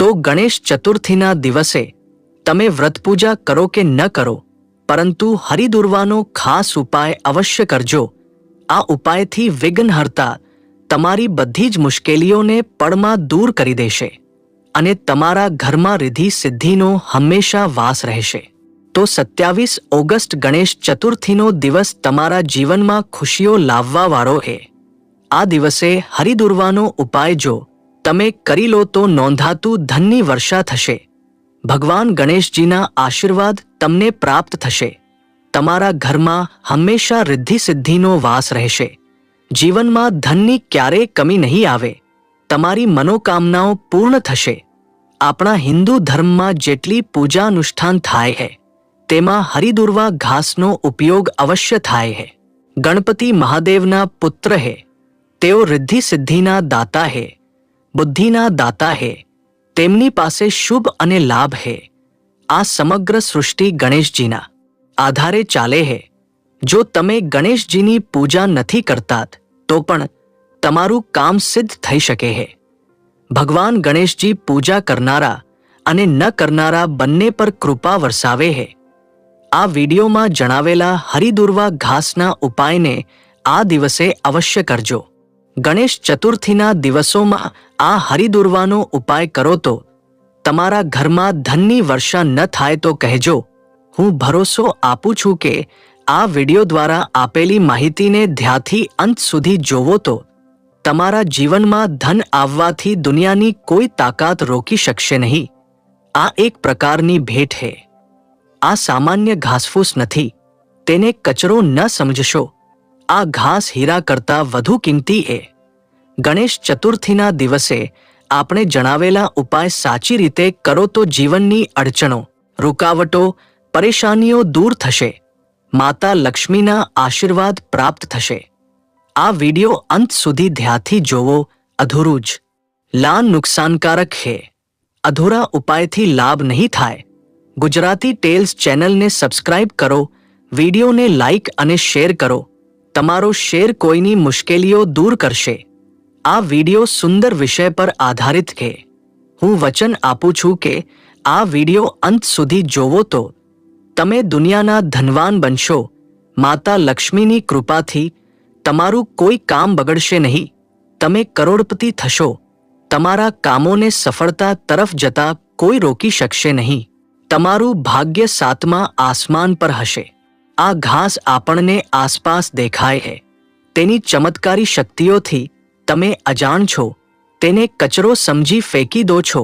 તો ગણેશ ચતુર્થીના દિવસે તમે વ્રત પૂજા કરો કે ન કરો, પરંતુ હરિદુર્વાનો ખાસ ઉપાય અવશ્ય કરજો. આ ઉપાયથી વિઘ્નહર્તા તમારી બધી જ મુશ્કેલીઓને પળમાં દૂર કરી દેશે અને તમારા ઘરમાં રિદ્ધિ સિદ્ધિનો હંમેશા વાસ રહેશે. તો 27 ઓગસ્ટ ગણેશ ચતુર્થીનો દિવસ તમારા જીવનમાં ખુશીઓ લાવવાવાળો છે. આ દિવસે હરિદુર્વાનો ઉપાય જો તમે કરી લો તો નોંધાતું ધનની વર્ષા થશે. ભગવાન ગણેશજીના આશીર્વાદ તમને પ્રાપ્ત થશે. તમારા ઘરમાં હંમેશા રિદ્ધિ સિદ્ધિનો વાસ રહેશે. જીવનમાં ધનની ક્યારેય કમી નહીં આવે. તમારી મનોકામનાઓ પૂર્ણ થશે. આપણા હિન્દુ ધર્મમાં જેટલી પૂજા અનુષ્ઠાન થાય છે તેમાં હરિદુર્વા ઘાસનો ઉપયોગ અવશ્ય થાય છે. ગણપતિ મહાદેવના પુત્ર છે. તેઓ રિદ્ધિ સિદ્ધિના દાતા છે, બુદ્ધિના દાતા છે. તેમની પાસે શુભ અને લાભ છે. આ સમગ્ર સૃષ્ટિ ગણેશજીના આધારે ચાલે છે. જો તમે ગણેશજીની પૂજા નથી કરતા તો પણ તમારું કામ સિદ્ધ થઈ શકે છે. ભગવાન ગણેશજી પૂજા કરનારા અને ન કરનારા બંને પર કૃપા વરસાવે છે. આ વિડીયોમાં જણાવેલા હરિદુર્વા ઘાસના ઉપાયને આ દિવસે અવશ્ય કરજો. ગણેશ ચતુર્થીના દિવસોમાં આ હરિદુર્વાનો ઉપાય કરો તો તમારા ઘરમાં ધનની વર્ષા ન થાય તો કહેજો. હું ભરોસો આપું છું કે આ વિડીયો દ્વારા આપેલી માહિતીને ધ્યાનથી અંત સુધી જોવો તો તમારા જીવનમાં ધન આવવાથી દુનિયાની કોઈ તાકાત રોકી શકશે નહીં. આ એક પ્રકારની ભેટ છે. આ સામાન્ય ઘાસફૂસ નથી. તેને કચરો ન સમજશો. આ ઘાસ હીરા કરતાં વધુ કિંમતી છે. ગણેશ ચતુર્થીના દિવસે આપણે જણાવેલા ઉપાય સાચી રીતે કરો તો જીવનની અડચણો, રૂકાવટો, પરેશાનીઓ દૂર થશે. માતા લક્ષ્મીના આશીર્વાદ પ્રાપ્ત થશે. આ વિડીયો અંત સુધી ધ્યાનથી જોવો. અધૂરું જ લાન નુકસાનકારક છે. અધૂરા ઉપાયથી લાભ નહીં થાય. ગુજરાતી ટેલ્સ ચેનલને સબસ્ક્રાઇબ કરો. વિડીયોને લાઇક અને શેર કરો. તમારો શેર કોઈની મુશ્કેલીઓ દૂર કરશે. આ વિડીયો સુંદર વિષય પર આધારિત છે. હું વચન આપું છું કે આ વિડીયો અંત સુધી જોવો તો તમે દુનિયાના ધનવાન બનશો. માતા લક્ષ્મીની કૃપાથી તમારું કોઈ કામ બગડશે નહીં. તમે કરોડપતિ થશો. તમારા કામોને સફળતા તરફ જતા કોઈ રોકી શકશે નહીં. તમારું ભાગ્ય 7મા આસમાન પર હશે. આ ઘાસ આપણને આસપાસ દેખાય છે. તેની ચમત્કારી શક્તિઓથી તમે અજાણ છો. તેને કચરો સમજી ફેંકી દો છો.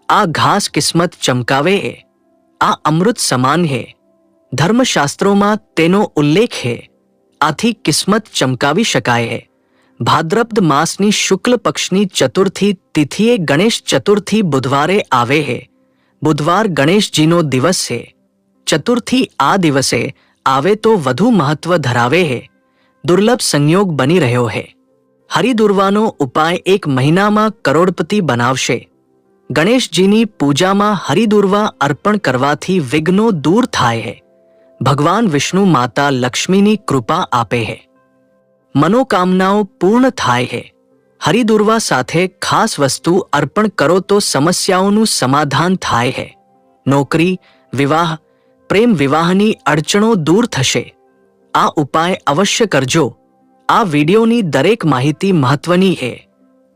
આ ઘાસ કિસ્મત ચમકાવે છે. આ અમૃત સમાન છે. ધર્મશાસ્ત્રોમાં તેનો ઉલ્લેખ છે. આથી કિસ્મત ચમકાવી શકાય છે. ભાદ્રપદ માસની શુક્લ પક્ષની ચતુર્થી તિથિએ ગણેશ ચતુર્થી બુધવારે આવે છે. બુધવાર ગણેશજીનો દિવસ છે. ચતુર્થી આ દિવસે આવે તો વધુ મહત્વ ધરાવે છે. દુર્લભ સંયોગ બની રહ્યો છે. હરિદુર્વાનો ઉપાય એક મહિનામાં કરોડપતિ બનાવશે. ગણેશજીની પૂજામાં હરિદુર્વા અર્પણ કરવાથી વિઘ્નો દૂર થાય છે. ભગવાન વિષ્ણુ માતા લક્ષ્મીની કૃપા આપે છે. મનોકામનાઓ પૂર્ણ થાય છે. હરિદુર્વા સાથે ખાસ વસ્તુ અર્પણ કરો તો સમસ્યાઓનું સમાધાન થાય છે. નોકરી, વિવાહ, પ્રેમ વિવાહની અડચણો દૂર થશે. આ ઉપાય અવશ્ય કરજો. આ વિડીયોની દરેક માહિતી મહત્વની છે.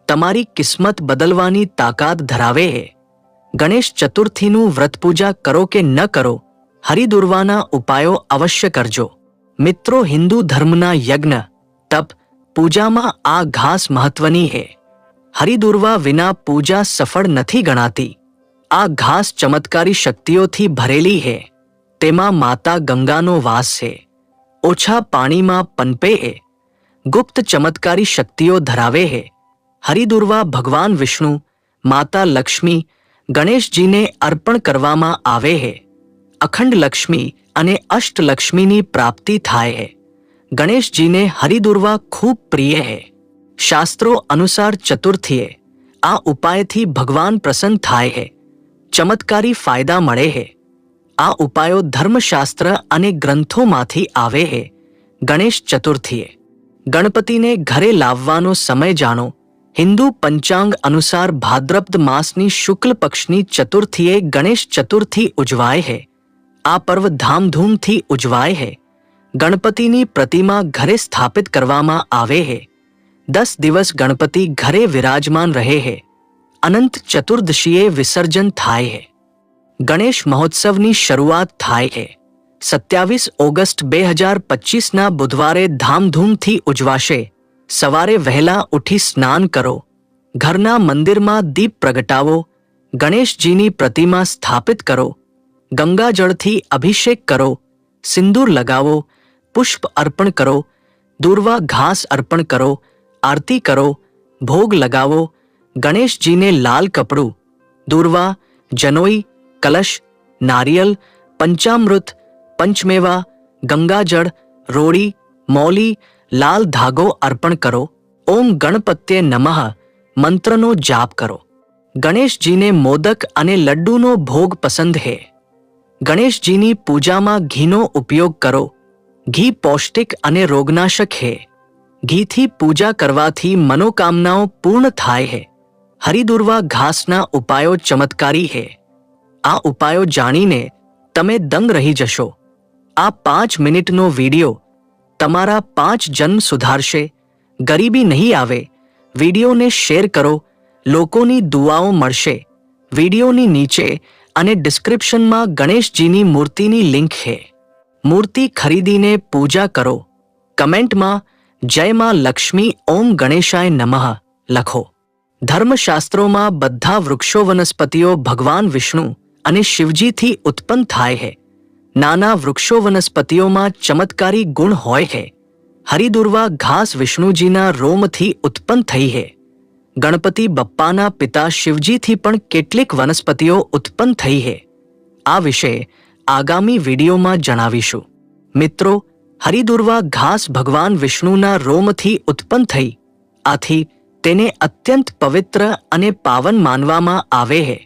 તમારી કિસ્મત બદલવાની તાકાત ધરાવે છે. ગણેશ ચતુર્થીનું વ્રત પૂજા કરો કે ન કરો, હરિદુર્વાના ઉપાયો અવશ્ય કરજો. મિત્રો, હિન્દુ ધર્મના યજ્ઞ, તપ, પૂજામાં આ ઘાસ મહત્વની છે. હરિદુર્વા વિના પૂજા સફળ નથી ગણાતી. આ ઘાસ ચમત્કારી શક્તિઓથી ભરેલી છે. તેમાં માતા ગંગાનો વાસ છે. ઓછા પાણીમાં પનપે છે. ગુપ્ત ચમત્કારી શક્તિઓ ધરાવે છે. હરિદુર્વા ભગવાન વિષ્ણુ, માતા લક્ષ્મી, ગણેશજીને અર્પણ કરવામાં આવે છે. અખંડ લક્ષ્મી અને અષ્ટલક્ષ્મીની પ્રાપ્તિ થાય છે. ગણેશજીને હરિદુર્વા ખૂબ પ્રિય છે. શાસ્ત્રો અનુસાર ચતુર્થીએ આ ઉપાયથી ભગવાન પ્રસન્ન થાય છે. ચમત્કારી ફાયદા મળે છે. આ ઉપાયો ધર્મશાસ્ત્ર અને ગ્રંથોમાંથી આવે છે. ગણેશ ચતુર્થીએ ગણપતિને ઘરે લાવવાનો સમય જાણો. હિન્દુ પંચાંગ અનુસાર ભાદ્રપદ માસની શુક્લ પક્ષની ચતુર્થીએ ગણેશ ચતુર્થી ઉજવાય है। આ પર્વ ધામધૂમથી ઉજવાય है। ગણપતિની પ્રતિમા ઘરે સ્થાપિત કરવામાં આવે है। 10 દિવસ ગણપતિ ઘરે વિરાજમાન રહે है। અનંત ચતુર્દશીએ વિસર્જન થાય है। ગણેશ મહોત્સવની શરૂઆત થાય है। 27 ઓગસ્ટ 2025ના બુધવારે ધામધૂમથી ઉજવાશે। સવારે વહેલા ઉઠી સ્નાન કરો, ઘરના મંદિરમાં દીપ પ્રગટાવો, ગણેશજીની પ્રતિમા સ્થાપિત કરો, ગંગાજળથી અભિષેક કરો, સિંદૂર લગાવો, પુષ્પ અર્પણ કરો, દૂર્વા ઘાસ અર્પણ કરો, આરતી કરો, ભોગ લગાવો। ગણેશજીને લાલ કપડું, દૂર્વા, જનોઈ, કલશ, નારિયેલ, પંચામૃત, પંચમેવા, ગંગાજળ, રોડી, મૌલી, લાલ ધાગો અર્પણ કરો। ઓમ ગણપત્યે નમઃ મંત્રનો જાપ કરો। ગણેશજીને મોદક અને લડ્ડુનો ભોગ પસંદ है। ગણેશજીની પૂજામાં ઘીનો ઉપયોગ કરો। ઘી પૌષ્ટિક અને રોગનાશક है। ઘીથી પૂજા કરવાથી મનોકામનાઓ પૂર્ણ થાય है। હરિદુર્વા ઘાસના ઉપાયો ચમત્કારી है। આ ઉપાયો જાણીને તમે દંગ રહી જશો। આ 5 મિનિટનો વિડિયો તમારા 5 જન્મ સુધારશે। ગરીબી નહીં આવે। વિડિયોને શેર કરો, લોકોની દુઆઓ મળશે। વિડિયોની નીચે અને ડિસ્ક્રિપ્શનમાં ગણેશજીની મૂર્તિની લિંક છે। મૂર્તિ ખરીદીને પૂજા કરો। કમેન્ટમાં જય માં લક્ષ્મી ઓમ ગણેશાય નમઃ લખો। ધર્મશાસ્ત્રોમાં બધા વૃક્ષો વનસ્પતિઓ ભગવાન વિષ્ણુ અને શિવજીથી ઉત્પન્ન થાય છે। નાના વૃક્ષો વનસ્પતિઓમાં ચમત્કારી ગુણ હોય છે। હરિદુર્વા ઘાસ વિષ્ણુજીના રોમથી ઉત્પન્ન થઈ છે। ગણપતિ બપ્પાના પિતા શિવજીથી પણ કેટલીક વનસ્પતિઓ ઉત્પન્ન થઈ છે। આ વિશે આગામી વિડીયોમાં જણાવીશું। મિત્રો, હરિદુર્વા ઘાસ ભગવાન વિષ્ણુના રોમથી ઉત્પન્ન થઈ, આથી તેને અત્યંત પવિત્ર અને પાવન માનવામાં આવે છે।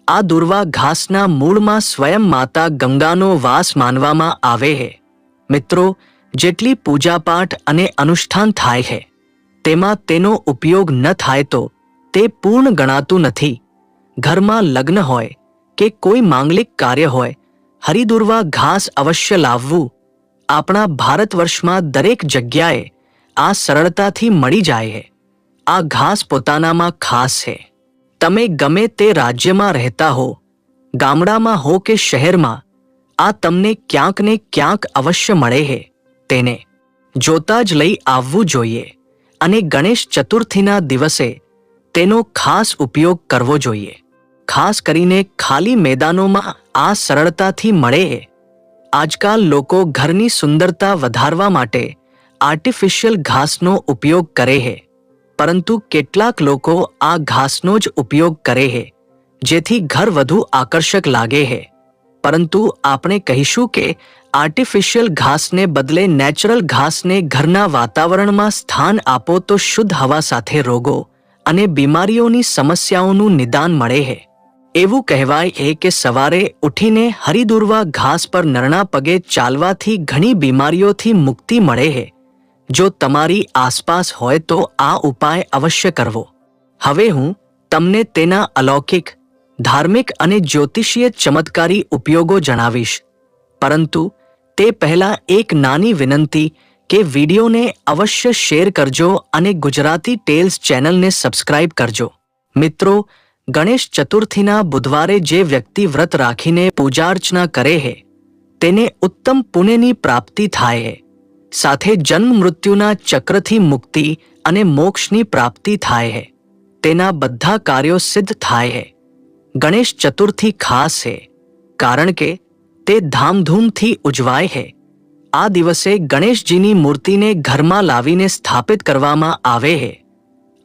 આ દુર્વા ઘાસના મૂળમાં સ્વયં માતા ગંગાનો વાસ માનવામાં આવે છે। મિત્રો, જેટલી પૂજાપાઠ અને અનુષ્ઠાન થાય છે તેમાં તેનો ઉપયોગ ન થાય તો તે પૂર્ણ ગણાતું નથી। ઘરમાં લગ્ન હોય કે કોઈ માંગલિક કાર્ય હોય, હરિદુર્વા ઘાસ અવશ્ય લાવવું। આપણા ભારત વર્ષમાં દરેક જગ્યાએ આ સરળતાથી મળી જાય છે। આ ઘાસ પોતાનામાં ખાસ છે। તમે ગમે તે રાજ્યમાં રહેતા હો, ગામડામાં હો કે શહેરમાં, આ તમને ક્યાંક ને ક્યાંક અવશ્ય મળે છે। તેને જોતા જ લઈ આવવું જોઈએ અને ગણેશ ચતુર્થીના દિવસે તેનો ખાસ ઉપયોગ કરવો જોઈએ। ખાસ કરીને ખાલી મેદાનોમાં આ સરળતાથી મળે છે। આજકાલ લોકો ઘરની સુંદરતા વધારવા માટે આર્ટિફિશિયલ ઘાસનો ઉપયોગ કરે છે, પરંતુ કેટલાક લોકો આ ઘાસનો જ ઉપયોગ કરે છે જેથી ઘર વધુ આકર્ષક લાગે છે। પરંતુ આપણે કહીશું કે આર્ટિફિશિયલ ઘાસને બદલે નેચરલ ઘાસને ઘરના વાતાવરણમાં સ્થાન આપો તો શુદ્ધ હવા સાથે રોગો અને બીમારીઓની સમસ્યાઓનું નિદાન મળે છે। એવું કહેવાય છે કે સવારે ઉઠીને હરિદુર્વા ઘાસ પર નરણા પગે ચાલવાથી ઘણી બીમારીઓથી મુક્તિ મળે છે। જો તમારી આસપાસ હોય તો આ ઉપાય અવશ્ય કરવો। હવે હું તમને તેના અલૌકિક, ધાર્મિક અને જ્યોતિષીય ચમત્કારી ઉપયોગો જણાવીશ, પરંતુ તે પહેલા એક નાની વિનંતી કે વિડીયોને અવશ્ય શેર કરજો અને ગુજરાતી ટેલ્સ ચેનલને સબસ્ક્રાઇબ કરજો। મિત્રો, ગણેશ ચતુર્થીના બુધવારે જે વ્યક્તિ વ્રત રાખીને પૂજાર્ચના કરે છે તેને ઉત્તમ પુણ્યની પ્રાપ્તિ થાય છે। સાથે જન્મ મૃત્યુના ચક્રથી મુક્તિ અને મોક્ષની પ્રાપ્તિ થાય છે। તેના બધા કાર્યો સિદ્ધ થાય છે। ગણેશ ચતુર્થી ખાસ છે કારણ કે તે ધામધૂમથી ઉજવાય છે। આ દિવસે ગણેશજીની મૂર્તિને ઘરમાં લાવીને સ્થાપિત કરવામાં આવે છે।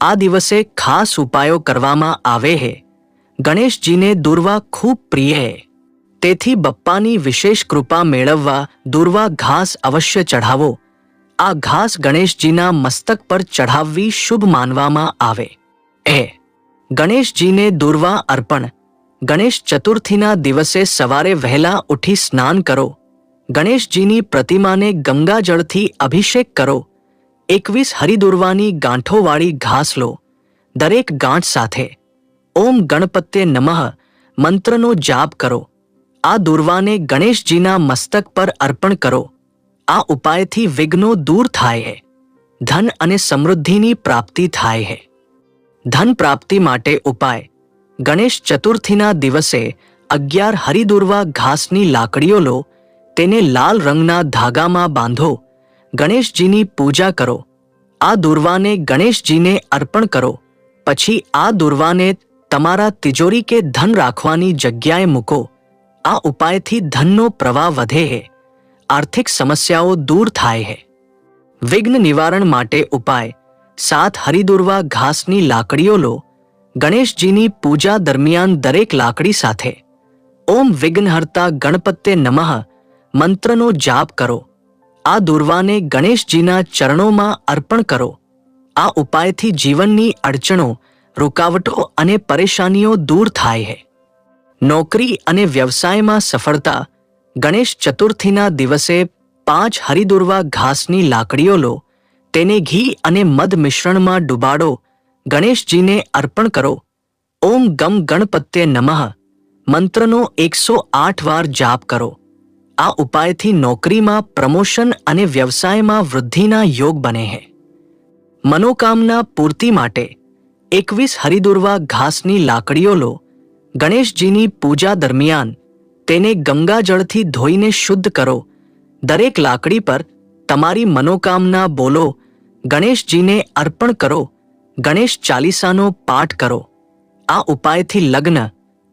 આ દિવસે ખાસ ઉપાયો કરવામાં આવે છે। ગણેશજીને દુર્વા ખૂબ પ્રિય છે, તેથી બપ્પાની વિશેષ કૃપા મેળવવા દુર્વા ઘાસ અવશ્ય ચઢાવો। આ ઘાસ ગણેશજીના મસ્તક પર ચઢાવવી શુભ માનવામાં આવે છે। ગણેશજીને દુર્વા અર્પણ। ગણેશ ચતુર્થીના દિવસે સવારે વહેલા ઉઠી સ્નાન કરો, ગણેશજીની પ્રતિમાને ગંગાજળથી અભિષેક કરો। 21 હરિદુર્વાની ગાંઠોવાળી ઘાસ લો, દરેક ગાંઠ સાથે ઓમ ગણપત્યે નમઃ મંત્રનો જાપ કરો. આ દુર્વાને ગણેશજીના મસ્તક પર અર્પણ કરો. આ ઉપાયથી વિઘ્નો દૂર થાય છે. ધન અને સમૃદ્ધિની પ્રાપ્તિ થાય છે. ધન પ્રાપ્તિ માટે ઉપાય: ગણેશ ચતુર્થીના દિવસે 11 હરિદુર્વા ઘાસની લાકડીઓ લો, તેને લાલ રંગના ધાગામાં બાંધો, ગણેશજીની પૂજા કરો. આ દુર્વાને ગણેશજીને અર્પણ કરો. પછી આ દુર્વાને તમારા તિજોરી કે ધન રાખવાની જગ્યાએ મૂકો. આ ઉપાયથી ધનનો પ્રવાહ વધે છે. આર્થિક સમસ્યાઓ દૂર થાય છે. વિઘ્ન નિવારણ માટે ઉપાય: 7 હરિદુર્વા ઘાસની લાકડીઓ લો. ગણેશજીની પૂજા દરમિયાન દરેક લાકડી સાથે ઓમ વિઘ્નહર્તા ગણપત્યે નમઃ મંત્રનો જાપ કરો. આ દુર્વાને ગણેશજીના ચરણોમાં અર્પણ કરો. આ ઉપાયથી જીવનની અડચણો, રૂકાવટો અને પરેશાનીઓ દૂર થાય છે. નોકરી અને વ્યવસાયમાં સફળતા: ગણેશ ચતુર્થીના દિવસે 5 હરિદુર્વા ઘાસની લાકડીઓ લો, તેને ઘી અને મધ મિશ્રણમાં ડુબાડો, ગણેશજીને અર્પણ કરો. ઓમ ગમ ગણપત્યે નમઃ મંત્રનો 108 વાર જાપ કરો. આ ઉપાયથી નોકરીમાં પ્રમોશન અને વ્યવસાયમાં વૃદ્ધિના યોગ બને છે. મનોકામના પૂર્તિ માટે 21 હરિદુર્વા ઘાસની લાકડીઓ લો. ગણેશજીની પૂજા દરમિયાન તેને ગંગાજળથી ધોઈને શુદ્ધ કરો. દરેક લાકડી પર તમારી મનોકામના બોલો, ગણેશજીને અર્પણ કરો. ગણેશ ચાલીસાનો પાઠ કરો. આ ઉપાયથી લગ્ન,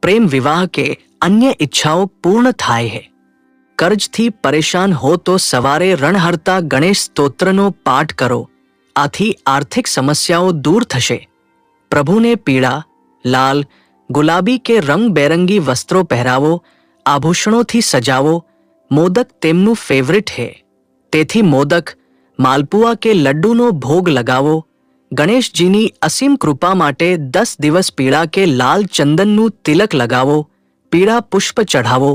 પ્રેમ વિવાહ કે અન્ય ઈચ્છાઓ પૂર્ણ થાય છે. કર્જથી પરેશાન હો તો સવારે રણહર્તા ગણેશ સ્તોત્રનો પાઠ કરો. આથી આર્થિક સમસ્યાઓ દૂર થશે. પ્રભુને પીળા, લાલ, ગુલાબી કે રંગબેરંગી વસ્ત્રો પહેરાવો, આભૂષણોથી સજાવો. મોદક તેમનું ફેવરિટ છે, તેથી મોદક, માલપુઆ કે લડ્ડુનો ભોગ લગાવો. ગણેશજીની અસીમ કૃપા માટે 10 દિવસ પીળા કે લાલ ચંદનનું તિલક લગાવો, પીળા પુષ્પ ચઢાવો.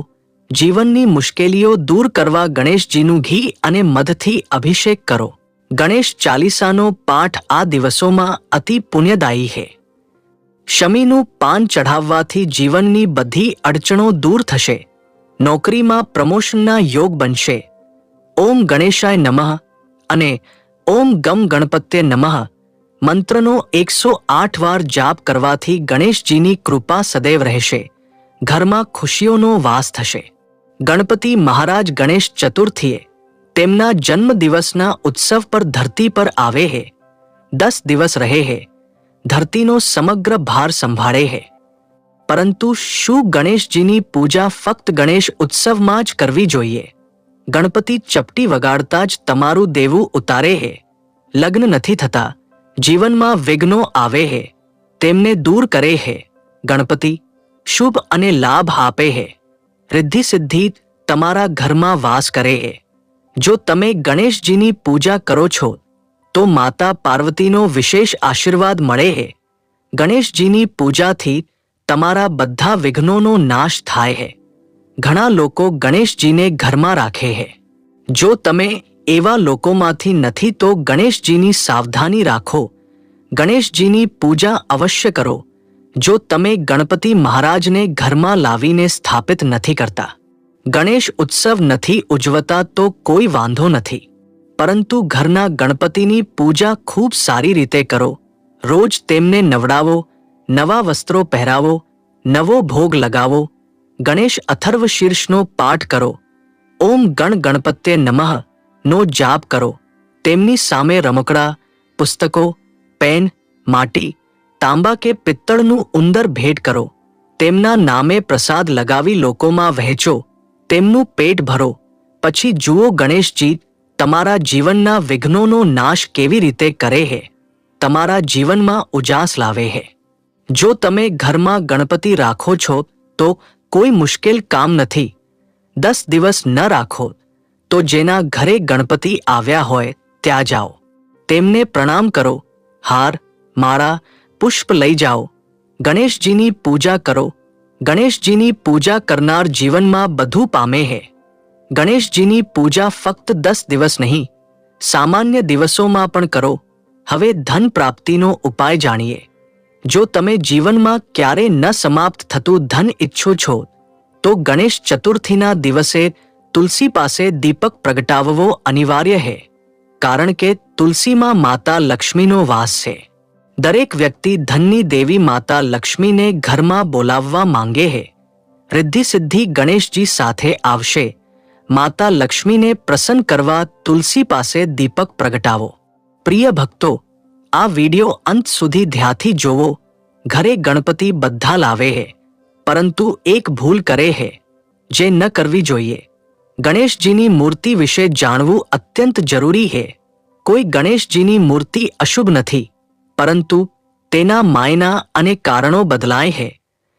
જીવનની મુશ્કેલીઓ દૂર કરવા ગણેશજીનું ઘી અને મધથી અભિષેક કરો. ગણેશ ચાલીસાનો પાઠ આ દિવસોમાં અતિ પુણ્યદાયી છે. શમીનું પાન ચઢાવવાથી જીવનની બધી અડચણો દૂર થશે. નોકરીમાં પ્રમોશનના યોગ બનશે. ઓમ ગણેશાય નમઃ અને ઓમ ગમ ગણપત્યે નમઃ મંત્રનો 108 વાર જાપ કરવાથી ગણેશજીની કૃપા સદૈવ રહેશે. ઘરમાં ખુશીઓનો વાસ થશે. ગણપતિ મહારાજ ગણેશ ચતુર્થીએ તેમના જન્મદિવસના ઉત્સવ પર ધરતી પર આવે છે. 10 દિવસ રહે છે. ધરતીનો સમગ્ર ભાર સંભાળે છે. પરંતુ શું ગણેશજીની પૂજા ફક્ત ગણેશ ઉત્સવમાં જ કરવી જોઈએ? ગણપતિ ચપટી વગાડતા જ તમારું દેવું ઉતારે છે. લગ્ન નથી થતા, જીવનમાં વિઘ્નો આવે છે, તેમને દૂર કરે છે. ગણપતિ શુભ અને લાભ આપે છે. રિદ્ધિ સિદ્ધિ તમારા ઘરમાં વાસ કરે છે. જો તમે ગણેશજીની પૂજા કરો છો તો માતા પાર્વતીનો વિશેષ આશીર્વાદ મળે છે. ગણેશજીની પૂજાથી તમારા બધા વિઘ્નોનો નાશ થાય છે. ઘણા લોકો ગણેશજીને ઘરમાં રાખે છે. જો તમે એવા લોકોમાંથી નથી તો ગણેશજીની સાવધાની રાખો. ગણેશજીની પૂજા અવશ્ય કરો. જો તમે ગણપતિ મહારાજને ઘરમાં લાવીને સ્થાપિત નથી કરતા, ગણેશ ઉત્સવ નથી ઉજવતા તો કોઈ વાંધો નથી. પરંતુ ઘરના ગણપતિની પૂજા ખૂબ સારી રીતે કરો. રોજ તેમને નવડાવો, નવા વસ્ત્રો પહેરાવો, નવો ભોગ લગાવો. ગણેશ અથર્વ શીર્ષનો પાઠ કરો. ઓમ ગણ ગણપત્યે નમઃ નો જાપ કરો. તેમની સામે રમકડા, પુસ્તકો, પેન, માટી, તાંબા કે પિત્તળનું ઉંદર ભેટ કરો. તેમના નામે પ્રસાદ લગાવી લોકોમાં વહેંચો. તેમનું પેટ ભરો. પછી જુઓ ગણેશજી તમારા જીવનના વિઘ્નોનો નાશ કેવી રીતે કરે છે, તમારા જીવનમાં ઉજાસ લાવે છે. જો તમે ઘરમાં ગણપતિ રાખો છો તો કોઈ મુશ્કેલ કામ નથી. 10 દિવસ ન રાખો તો જેના ઘરે ગણપતિ આવ્યા હોય ત્યાં જાઓ. તેમને પ્રણામ કરો. હાર, માળા, પુષ્પ લઈ જાઓ. ગણેશજીની પૂજા કરો. ગણેશજીની પૂજા કરનાર જીવનમાં બધું પામે છે. ગણેશજીની પૂજા ફક્ત 10 દિવસ નહીં, સામાન્ય દિવસોમાં પણ કરો. હવે ધન પ્રાપ્તિનો ઉપાય જાણીએ. જો તમે જીવનમાં ક્યારે ન સમાપ્ત થતું ધન ઈચ્છો છો તો ગણેશ ચતુર્થીના દિવસે તુલસી પાસે દીપક પ્રગટાવવો અનિવાર્ય છે, કારણ કે તુલસીમાં માતા લક્ષ્મીનો વાસ છે. દરેક વ્યક્તિ ધનની દેવી માતા લક્ષ્મીને ઘરમાં બોલાવવા માંગે છે. રિદ્ધિ સિદ્ધિ ગણેશજી સાથે આવશે. માતા લક્ષ્મીને પ્રસન્ન કરવા તુલસી પાસે દીપક પ્રગટાવો. પ્રિય ભક્તો, આ વિડિયો અંત સુધી ધ્યાનથી જોવો. ઘરે ગણપતિ બધા લાવે છે, પરંતુ એક ભૂલ કરે છે જે ન કરવી જોઈએ. ગણેશજીની મૂર્તિ વિશે જાણવું અત્યંત જરૂરી છે. કોઈ ગણેશજીની મૂર્તિ અશુભ નથી, પરંતુ તેના માયના અને કારણો બદલાય છે.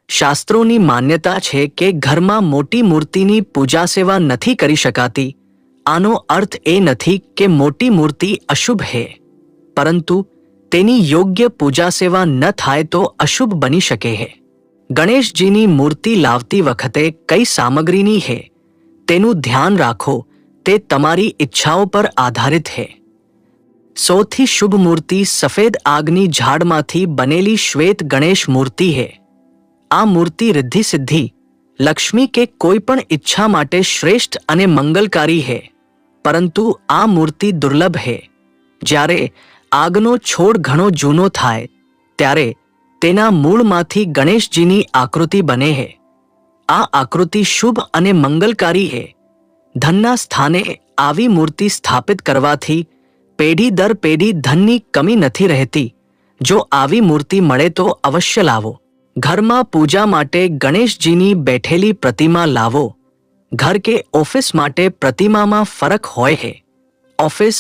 શાસ્ત્રોની માન્યતા છે કે ઘરમાં મોટી મૂર્તિની પૂજા સેવા નથી કરી શકાતી. આનો અર્થ એ નથી કે મોટી મૂર્તિ અશુભ છે, પરંતુ તેની યોગ્ય પૂજા સેવા ન થાય તો અશુભ બની શકે છે. ગણેશજીની મૂર્તિ લાવતી વખતે કઈ સામગ્રીની છે તેનું ધ્યાન રાખો. તે તમારી ઈચ્છાઓ પર આધારિત છે. સૌથી શુભ મૂર્તિ સફેદ આગની ઝાડમાંથી બનેલી શ્વેત ગણેશ મૂર્તિ છે. આ મૂર્તિ રિદ્ધિ સિદ્ધિ, લક્ષ્મી કે કોઈ પણ ઈચ્છા માટે શ્રેષ્ઠ અને મંગલકારી છે. પરંતુ આ મૂર્તિ દુર્લભ છે. જ્યારે આગનો છોડ ઘણો જૂનો થાય ત્યારે તેના મૂળમાંથી ગણેશજીની આકૃતિ બને છે. આ આકૃતિ શુભ અને મંગલકારી છે. ધનના સ્થાને આવી મૂર્તિ સ્થાપિત કરવાથી પેઢી દર પેઢી ધનની કમી નથી રહેતી. જો આવી મૂર્તિ મળે તો અવશ્ય લાવો. ઘરમાં પૂજા માટે ગણેશજીની બેઠેલી પ્રતિમા લાવો. ઘર કે ઓફિસ માટે પ્રતિમામાં ફરક હોય છે. ઓફિસ,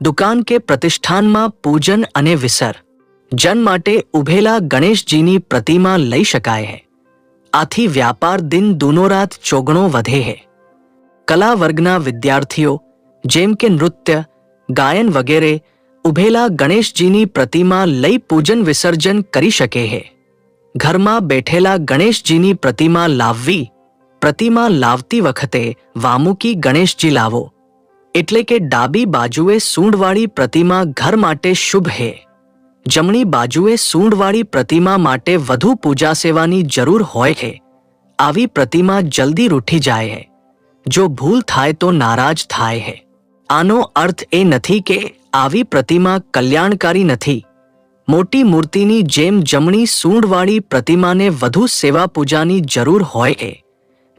દુકાન કે પ્રતિષ્ઠાનમાં પૂજન અને વિસર્જન માટે ઊભેલા ગણેશજીની પ્રતિમા લઈ શકાય છે. આથી વ્યાપાર દિન દુનોરાત ચોગણો વધે છે. કલા વર્ગના વિદ્યાર્થીઓ જેમ કે નૃત્ય, ગાયન વગેરે ઊભેલા ગણેશજીની પ્રતિમા લઈ પૂજન વિસર્જન કરી શકે છે. ઘરમાં બેઠેલા ગણેશજીની પ્રતિમા લાવવી. પ્રતિમા લાવતી વખતે વામુકી ગણેશજી લાવો, એટલે કે ડાબી બાજુએ સૂંઢવાળી પ્રતિમા ઘર માટે શુભ છે. જમણી બાજુએ સૂંઢવાળી પ્રતિમા માટે વધુ પૂજા સેવાની જરૂર હોય છે. આવી પ્રતિમા જલ્દી રૂઠી જાય છે. જો ભૂલ થાય તો નારાજ થાય છે. આનો અર્થ એ નથી કે આવી પ્રતિમા કલ્યાણકારી નથી. મોટી મૂર્તિની જેમ જમણી સૂંઢવાળી પ્રતિમાને વધુ સેવા પૂજાની જરૂર હોય છે,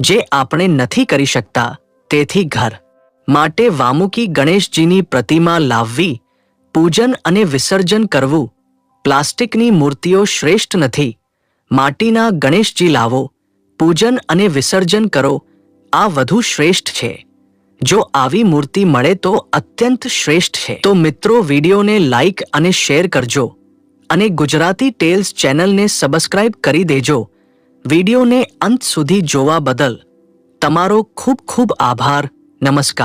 જે આપણે નથી કરી શકતા. તેથી ઘર માટે વામુકી ગણેશજીની પ્રતિમા લાવવી, પૂજન અને વિસર્જન કરવું. પ્લાસ્ટિકની મૂર્તિઓ શ્રેષ્ઠ નથી. માટીના ગણેશજી લાવો, પૂજન અને વિસર્જન કરો. આ વધુ શ્રેષ્ઠ છે. જો આવી મૂર્તિ મળે તો અત્યંત શ્રેષ્ઠ છે. તો મિત્રો, વિડીયોને લાઈક અને શેર કરજો અને ગુજરાતી ટેલ્સ ચેનલને સબસ્ક્રાઇબ કરી દેજો. વિડીયોને અંત સુધી જોવા બદલ તમારો ખૂબ ખૂબ આભાર. નમસ્કાર.